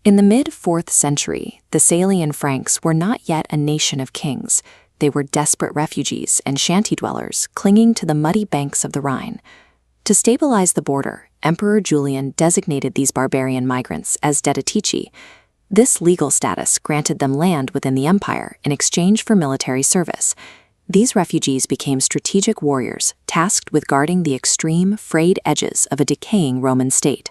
In the mid-4th century, the Salian Franks were not yet a nation of kings. They were desperate refugees and shanty dwellers clinging to the muddy banks of the Rhine. To stabilize the border, Emperor Julian designated these barbarian migrants as deditici. This legal status granted them land within the empire in exchange for military service. These refugees became strategic warriors tasked with guarding the extreme, frayed edges of a decaying Roman state.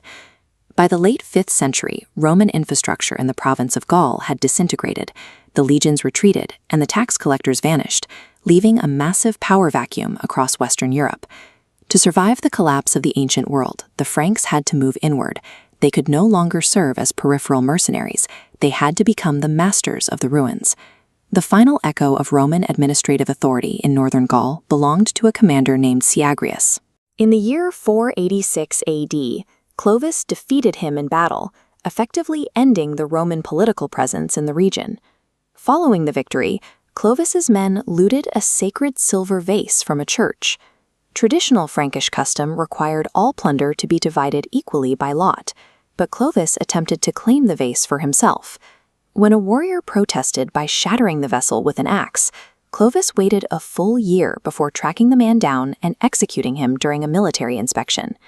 By the late 5th century, Roman infrastructure in the province of Gaul had disintegrated, the legions retreated, and the tax collectors vanished, leaving a massive power vacuum across Western Europe. To survive the collapse of the ancient world, the Franks had to move inward. They could no longer serve as peripheral mercenaries. They had to become the masters of the ruins. The final echo of Roman administrative authority in northern Gaul belonged to a commander named Syagrius. In the year 486 AD, Clovis defeated him in battle, effectively ending the Roman political presence in the region. Following the victory, Clovis's men looted a sacred silver vase from a church. Traditional Frankish custom required all plunder to be divided equally by lot, but Clovis attempted to claim the vase for himself. When a warrior protested by shattering the vessel with an axe, Clovis waited a full year before tracking the man down and executing him during a military inspection.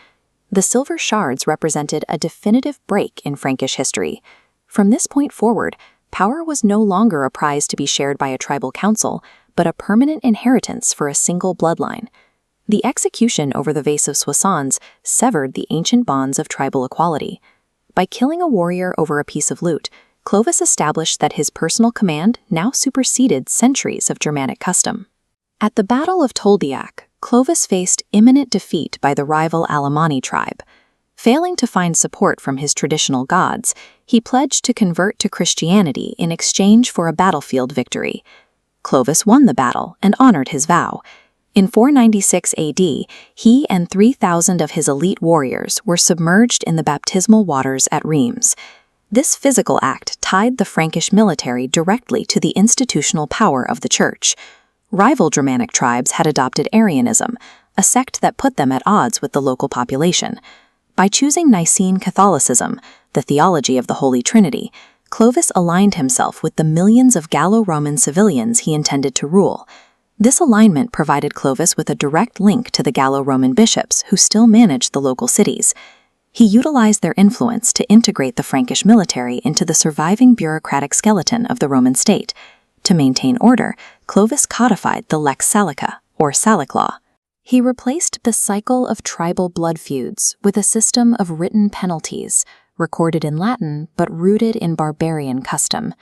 The silver shards represented a definitive break in Frankish history. From this point forward, power was no longer a prize to be shared by a tribal council, but a permanent inheritance for a single bloodline. The execution over the Vase of Soissons severed the ancient bonds of tribal equality. By killing a warrior over a piece of loot, Clovis established that his personal command now superseded centuries of Germanic custom. At the Battle of Tolbiac, Clovis faced imminent defeat by the rival Alemanni tribe. Failing to find support from his traditional gods, he pledged to convert to Christianity in exchange for a battlefield victory. Clovis won the battle and honored his vow. In 496 AD, he and 3,000 of his elite warriors were submerged in the baptismal waters at Reims. This physical act tied the Frankish military directly to the institutional power of the church. Rival Germanic tribes had adopted Arianism, a sect that put them at odds with the local population. By choosing Nicene Catholicism, the theology of the Holy Trinity, Clovis aligned himself with the millions of Gallo-Roman civilians he intended to rule. This alignment provided Clovis with a direct link to the Gallo-Roman bishops who still managed the local cities. He utilized their influence to integrate the Frankish military into the surviving bureaucratic skeleton of the Roman state. To maintain order, Clovis codified the Lex Salica, or Salic law. He replaced the cycle of tribal blood feuds with a system of written penalties, recorded in Latin but rooted in barbarian custom.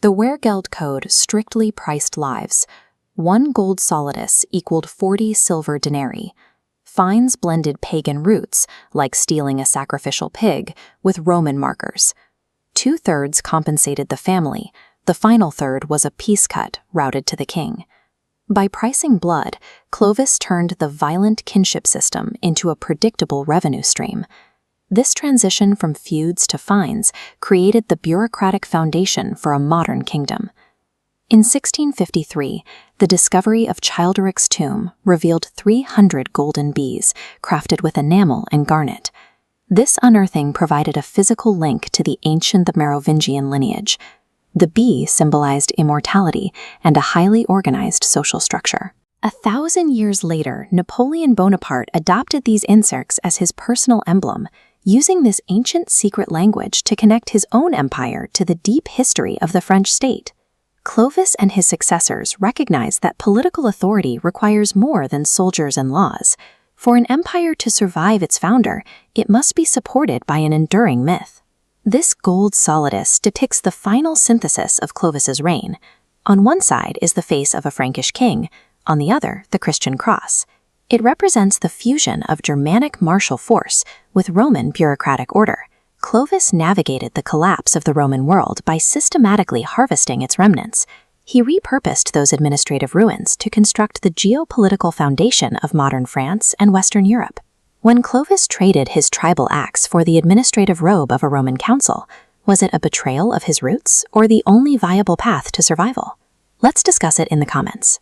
The Wehrgeld Code strictly priced lives. 1 gold solidus equaled 40 silver denarii. Fines blended pagan roots, like stealing a sacrificial pig, with Roman markers. 2/3 compensated the family. The final third was a peace cut routed to the king. By pricing blood, Clovis turned the violent kinship system into a predictable revenue stream. This transition from feuds to fines created the bureaucratic foundation for a modern kingdom. In 1653, the discovery of Childeric's tomb revealed 300 golden bees crafted with enamel and garnet. This unearthing provided a physical link to the ancient Merovingian lineage. The bee symbolized immortality and a highly organized social structure. 1,000 years later, Napoleon Bonaparte adopted these insects as his personal emblem, using this ancient secret language to connect his own empire to the deep history of the French state. Clovis and his successors recognized that political authority requires more than soldiers and laws. For an empire to survive its founder, it must be supported by an enduring myth. This gold solidus depicts the final synthesis of Clovis's reign. On one side is the face of a Frankish king, on the other, the Christian cross. It represents the fusion of Germanic martial force with Roman bureaucratic order. Clovis navigated the collapse of the Roman world by systematically harvesting its remnants. He repurposed those administrative ruins to construct the geopolitical foundation of modern France and Western Europe. When Clovis traded his tribal axe for the administrative robe of a Roman council, was it a betrayal of his roots or the only viable path to survival? Let's discuss it in the comments.